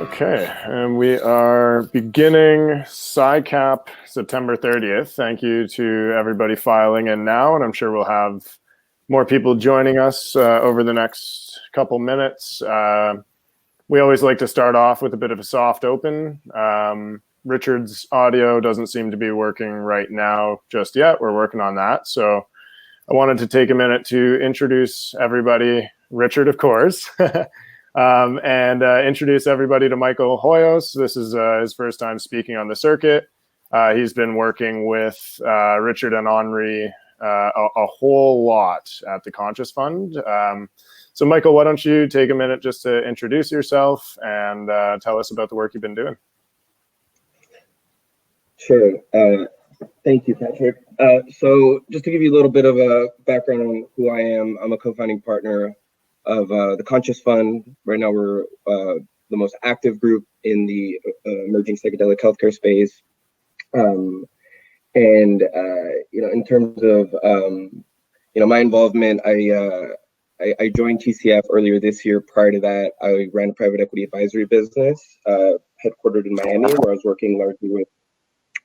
Okay, and we are beginning SciCap September 30th. Thank you to everybody filing in now, and I'm sure we'll have more people joining us over the next couple minutes. We always like to start off with a bit of a soft open. Richard's audio doesn't seem to be working right now just yet. We're working on that. So I wanted to take a minute to introduce everybody, Richard, of course, and introduce everybody to Michael Hoyos. This is his first time speaking on the circuit. He's been working with Richard and Henri a whole lot at the Conscious Fund. So Michael, why don't you take a minute just to introduce yourself and tell us about the work you've been doing. Sure. Thank you, Patrick. So just to give you a little bit of a background on who I am, I'm a co-founding partner of the Conscious Fund. Right now, we're the most active group in the emerging psychedelic healthcare space. In terms of my involvement, I joined TCF earlier this year. Prior to that, I ran a private equity advisory business headquartered in Miami, where I was working largely with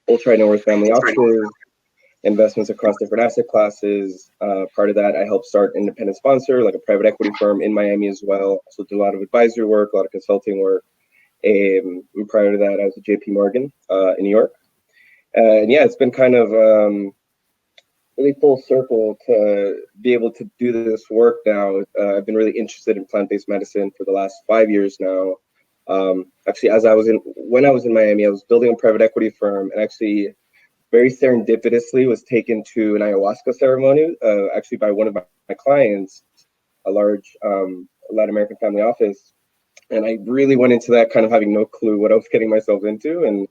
ultra net worth family offices, investments across different asset classes. Part of that, I helped start an independent sponsor, like a private equity firm in Miami as well. So did a lot of advisory work, a lot of consulting work. And prior to that, I was at JPMorgan in New York. And yeah, it's been kind of really full circle to be able to do this work now. I've been really interested in plant-based medicine for the last 5 years now. Actually, when I was in Miami, I was building a private equity firm, and actually very serendipitously was taken to an ayahuasca ceremony, actually by one of my clients, a large Latin American family office. And I really went into that kind of having no clue what I was getting myself into. And,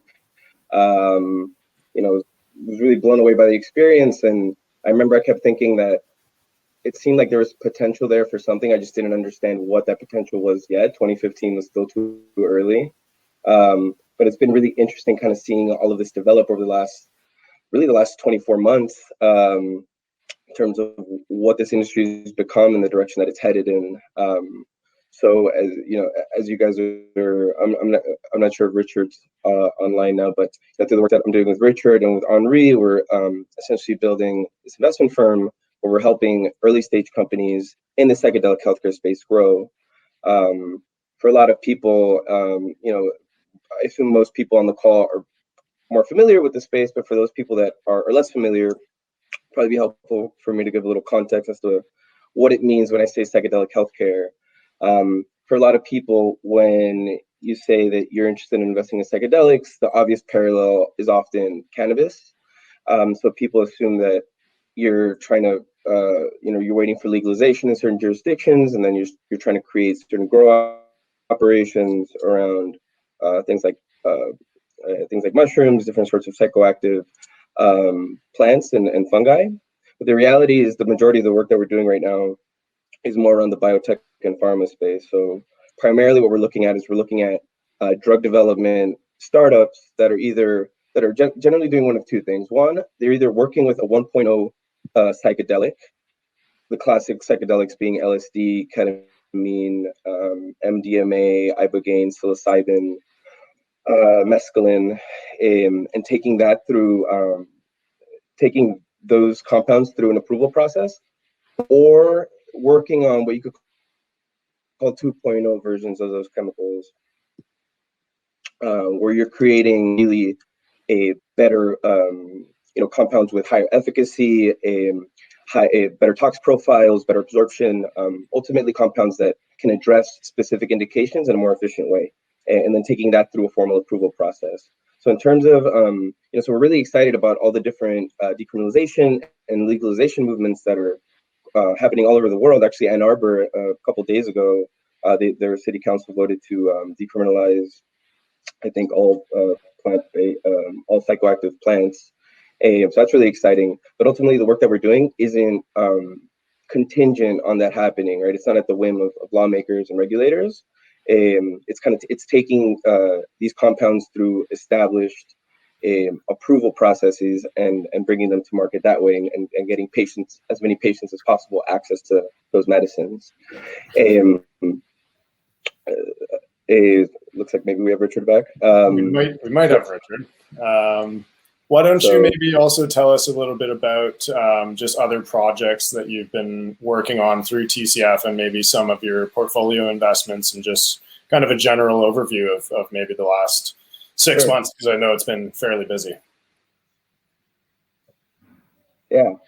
was really blown away by the experience. And I remember I kept thinking that it seemed like there was potential there for something. I just didn't understand what that potential was yet. 2015 was still too early. But it's been really interesting kind of seeing all of this develop over the last 24 months in terms of what this industry has become and the direction that it's headed in. So as you guys are, I'm not sure if Richard's online now, but through the work that I'm doing with Richard and with Henri, we're essentially building this investment firm where we're helping early stage companies in the psychedelic healthcare space grow. For a lot of people, I assume most people on the call are more familiar with the space, but for those people that are less familiar, probably be helpful for me to give a little context as to what it means when I say psychedelic healthcare. For a lot of people, when you say that you're interested in investing in psychedelics, the obvious parallel is often cannabis. So people assume that you're trying to, you're waiting for legalization in certain jurisdictions, and then you're trying to create certain grow operations around things like mushrooms, different sorts of psychoactive plants and fungi. But the reality is the majority of the work that we're doing right now is more around the biotech and pharma space. So primarily what we're looking at drug development startups that are generally doing one of two things. One, they're either working with a 1.0 psychedelic, the classic psychedelics being LSD, ketamine, MDMA, ibogaine, psilocybin, mescaline, and taking those compounds through an approval process, or working on what you could call 2.0 versions of those chemicals, where you're creating really a better, compounds with higher efficacy, better tox profiles, better absorption, ultimately compounds that can address specific indications in a more efficient way, and then taking that through a formal approval process. So in terms of, so we're really excited about all the different decriminalization and legalization movements that are happening all over the world. Actually, Ann Arbor, a couple of days ago, their city council voted to decriminalize, I think, all psychoactive plants. So that's really exciting. But ultimately, the work that we're doing isn't contingent on that happening, right? It's not at the whim of lawmakers and regulators. It's taking these compounds through established approval processes and bringing them to market that way, and getting as many patients as possible access to those medicines. looks like maybe we have Richard back. We might have Richard. Why don't you maybe also tell us a little bit about just other projects that you've been working on through TCF and maybe some of your portfolio investments and just kind of a general overview of maybe the last 6 months, because I know it's been fairly busy. So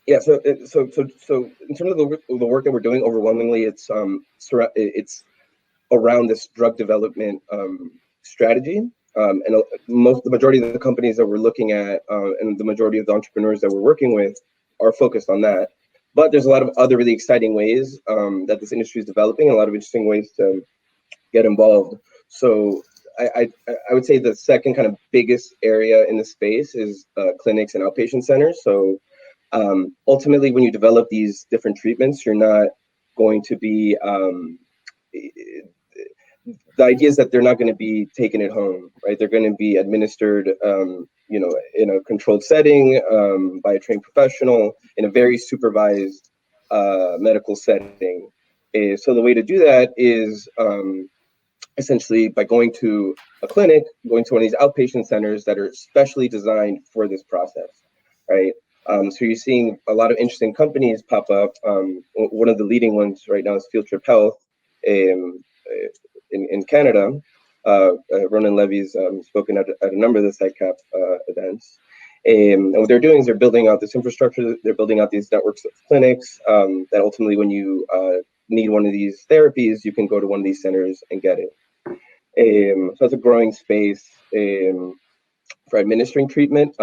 in terms of the work that we're doing, overwhelmingly, it's around this drug development strategy. And the majority of the companies that we're looking at and the majority of the entrepreneurs that we're working with are focused on that. But there's a lot of other really exciting ways that this industry is developing, and a lot of interesting ways to get involved. So I would say the second kind of biggest area in the space is clinics and outpatient centers. So ultimately, when you develop these different treatments, you're not going to be the idea is that they're not going to be taken at home, right? They're going to be administered, in a controlled setting by a trained professional in a very supervised medical setting. So the way to do that is essentially by going to a clinic, going to one of these outpatient centers that are specially designed for this process, right? So you're seeing a lot of interesting companies pop up. One of the leading ones right now is Field Trip Health in Canada. Ronan Levy's spoken at a number of the PsyCap events. And what they're doing is they're building out this infrastructure. They're building out these networks of clinics that ultimately, when you need one of these therapies, you can go to one of these centers and get it. So it's a growing space for administering treatment.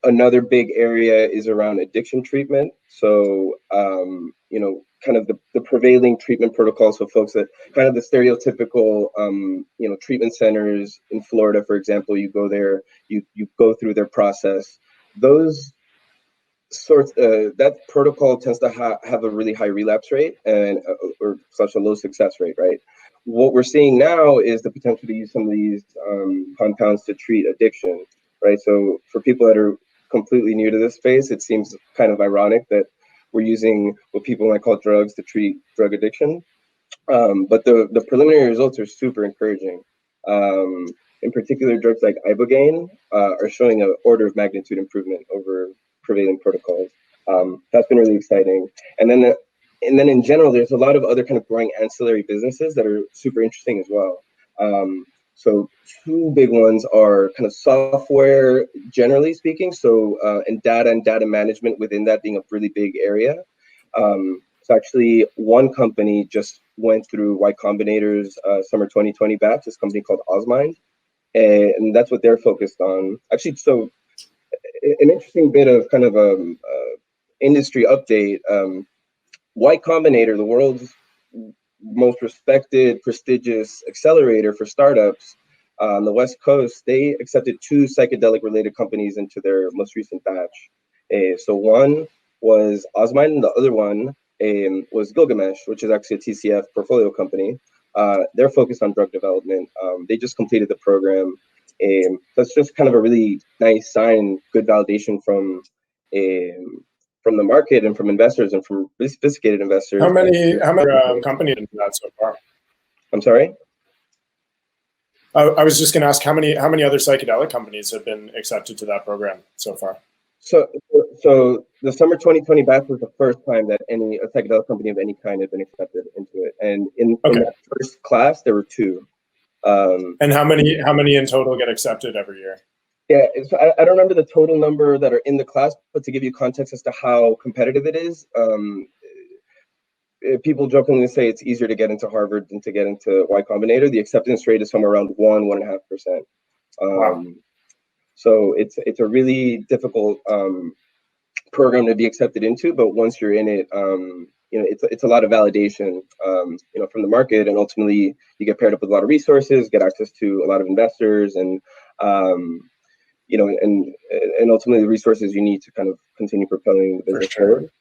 Another big area is around addiction treatment. So, kind of the prevailing treatment protocols for folks that kind of the stereotypical, treatment centers in Florida, for example, you go there, you go through their process. Those sorts, that protocol tends to have a really high relapse rate and or such a low success rate, right? What we're seeing now is the potential to use some of these compounds to treat addiction, right? So for people that are completely new to this space, it seems kind of ironic that we're using what people might call drugs to treat drug addiction. But the preliminary results are super encouraging. In particular, drugs like ibogaine are showing an order of magnitude improvement over prevailing protocols. That's been really exciting. And then in general, there's a lot of other kind of growing ancillary businesses that are super interesting as well. So two big ones are kind of software, generally speaking. So and data management within that being a really big area. So actually, one company just went through Y Combinator's summer 2020 batch. This company called Osmind, and that's what they're focused on. Actually, so an interesting bit of kind of industry update. Y Combinator, the world's most respected, prestigious accelerator for startups on the West Coast, they accepted 2 psychedelic-related companies into their most recent batch. So one was Osmind, and the other one was Gilgamesh, which is actually a TCF portfolio company. They're focused on drug development. They just completed the program. So it's just kind of a really nice sign, good validation from the market and from investors and from really sophisticated investors. How many companies into that so far? I'm sorry? I was just going to ask how many other psychedelic companies have been accepted to that program so far? So the summer 2020 batch was the first time that a psychedelic company of any kind had been accepted into it. And in that first class, there were 2. And how many in total get accepted every year? Yeah, so I don't remember the total number that are in the class, but to give you context as to how competitive it is, people jokingly say it's easier to get into Harvard than to get into Y Combinator. The acceptance rate is somewhere around 1.5%. Wow. So it's a really difficult program to be accepted into, but once you're in it, it's a lot of validation, from the market, and ultimately you get paired up with a lot of resources, get access to a lot of investors, and and ultimately the resources you need to kind of continue propelling the business forward.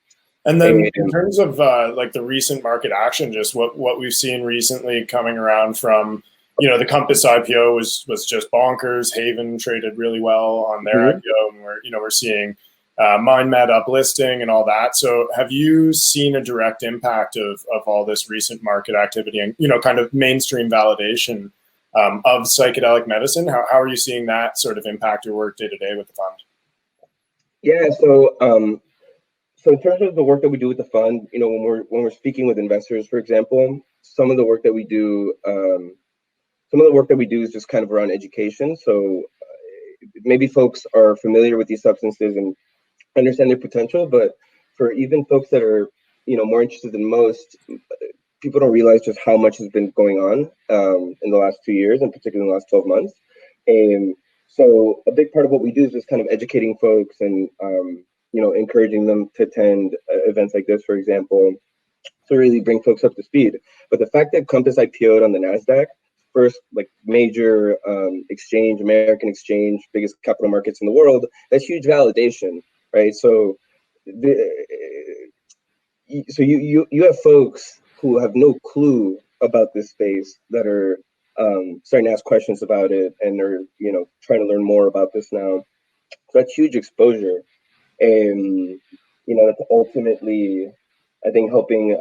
And then in terms of like the recent market action, just what we've seen recently coming around from, the Compass IPO was just bonkers. Haven traded really well on their IPO, and we're seeing MindMed uplisting and all that. So have you seen a direct impact of all this recent market activity and, kind of mainstream validation of psychedelic medicine? How are you seeing that sort of impact your work day to day with the fund? Yeah, so in terms of the work that we do with the fund, when we're speaking with investors, for example, some of the work that we do is just kind of around education. So maybe folks are familiar with these substances and understand their potential, but for even folks that are more interested than most, people don't realize just how much has been going on in the last 2 years, and particularly in the last 12 months. And so a big part of what we do is just kind of educating folks and encouraging them to attend events like this, for example, to really bring folks up to speed. But the fact that Compass IPO'd on the NASDAQ, first major exchange, American exchange, biggest capital markets in the world, that's huge validation, right? So you have folks who have no clue about this space that are starting to ask questions about it, and are trying to learn more about this now. So that's huge exposure, and that's ultimately, I think, helping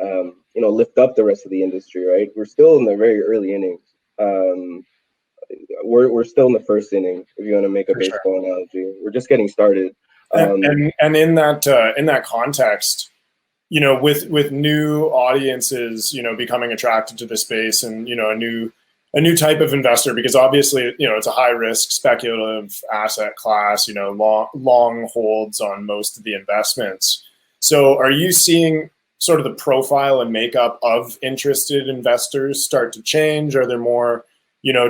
lift up the rest of the industry. Right, we're still in the very early innings. We're still in the first inning, if you want to make a baseball analogy. We're just getting started. And in that context, with new audiences, becoming attracted to the space, and a new type of investor, because obviously, it's a high risk speculative asset class, long holds on most of the investments. So are you seeing sort of the profile and makeup of interested investors start to change? Are there more,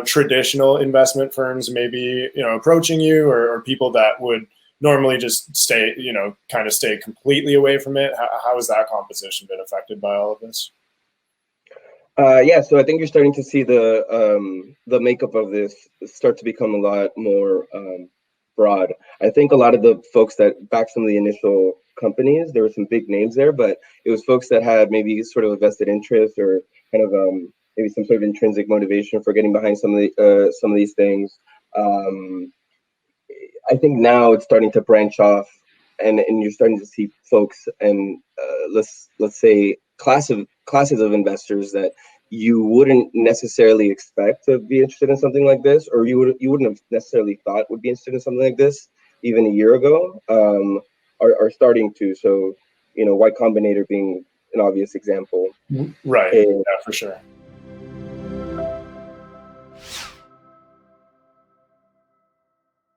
traditional investment firms maybe, approaching you, or people that would normally just stay completely away from it? How has that composition been affected by all of this? Yeah, so I think you're starting to see the makeup of this start to become a lot more broad. I think a lot of the folks that backed some of the initial companies, there were some big names there, but it was folks that had maybe sort of a vested interest, or kind of maybe some sort of intrinsic motivation for getting behind some of these things. I think now it's starting to branch off, and you're starting to see folks and let's say classes of investors that you wouldn't necessarily expect to be interested in something like this, or you wouldn't have necessarily thought would be interested in something like this even a year ago, are starting to. So Y Combinator being an obvious example. Right. Yeah, for sure.